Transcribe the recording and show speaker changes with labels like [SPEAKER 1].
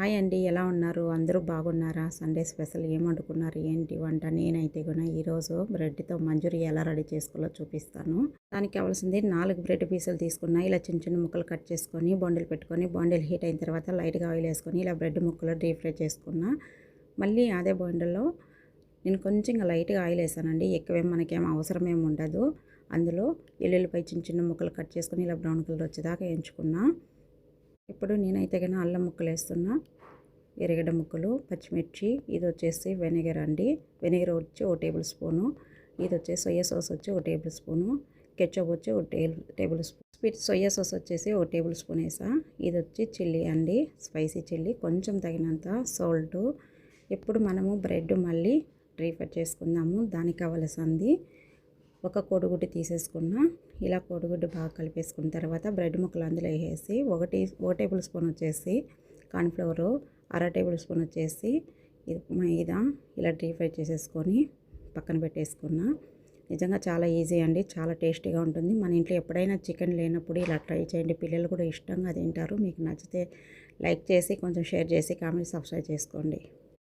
[SPEAKER 1] Hi అండి, ఎలా ఉన్నారు? అందరూ బాగున్నారా? సండే స్పెషల్ ఏం వండుకున్నారు? ఏంటి వంట? నేనైతే కూడా ఈరోజు బ్రెడ్తో మంచూరియా ఎలా రెడీ చేసుకోవాలో చూపిస్తాను. దానికి కావాల్సింది 4 బ్రెడ్ పీసులు తీసుకున్నా. ఇలా చిన్న చిన్న ముక్కలు కట్ చేసుకొని బాండిల్ పెట్టుకొని, బాండిల్ హీట్ అయిన తర్వాత లైట్గా ఆయిల్ వేసుకొని ఇలా బ్రెడ్ ముక్కలు డీప్ ఫ్రై చేసుకున్నా. మళ్ళీ అదే బాండిల్లో నేను కొంచెం లైట్గా ఆయిల్ వేసానండి. ఎక్కువేం మనకేం అవసరమేమి ఉండదు. అందులో ఎల్లుల్లిపాయ చిన్న చిన్న ముక్కలు కట్ చేసుకొని ఇలా బ్రౌన్ కలర్ వచ్చేదాకా వేయించుకున్నా. ఇప్పుడు నేనైతే కన్నా అల్లం ముక్కలు వేస్తున్నా, ఎర్రగడ్డ ముక్కలు, పచ్చిమిర్చి. ఇది వచ్చేసి వెనిగర్ అండి. వెనిగర్ వచ్చి 1 టేబుల్ స్పూను. ఇది వచ్చేసి సోయా సాస్ వచ్చి 1 టేబుల్ స్పూను. కెచప్ వచ్చి 1 టేబుల్ స్పూన్. సోయా సాస్ వచ్చేసి 1 టేబుల్ స్పూన్ వేసా. ఇది వచ్చి చిల్లీ అండి, స్పైసీ చిల్లీ. కొంచెం తగినంత సాల్ట్. ఇప్పుడు మనము బ్రెడ్ మళ్ళీ డీప్ ఫ్రై చేసుకుందాము. దానికి కావలసింది ఒక కోడిగుడ్డు తీసేసుకున్న. ఇలా కోడిగుడ్డు బాగా కలిపేసుకున్న తర్వాత బ్రెడ్ ముక్కలు అందులో వేసి 1 టేబుల్ స్పూన్ వచ్చేసి కార్న్ఫ్లవరు, 1/2 టేబుల్ స్పూన్ వచ్చేసి మైదా ఇలా డీప్ ఫ్రై చేసేసుకొని పక్కన పెట్టేసుకున్నా. నిజంగా చాలా ఈజీ అండి, చాలా టేస్టీగా ఉంటుంది. మన ఇంట్లో ఎప్పుడైనా చికెన్ లేనప్పుడు ఇలా ట్రై చేయండి. పిల్లలు కూడా ఇష్టంగా తింటారు. మీకు నచ్చితే లైక్ చేసి కొంచెం షేర్ చేసి కామెంట్ సబ్స్క్రైబ్ చేసుకోండి.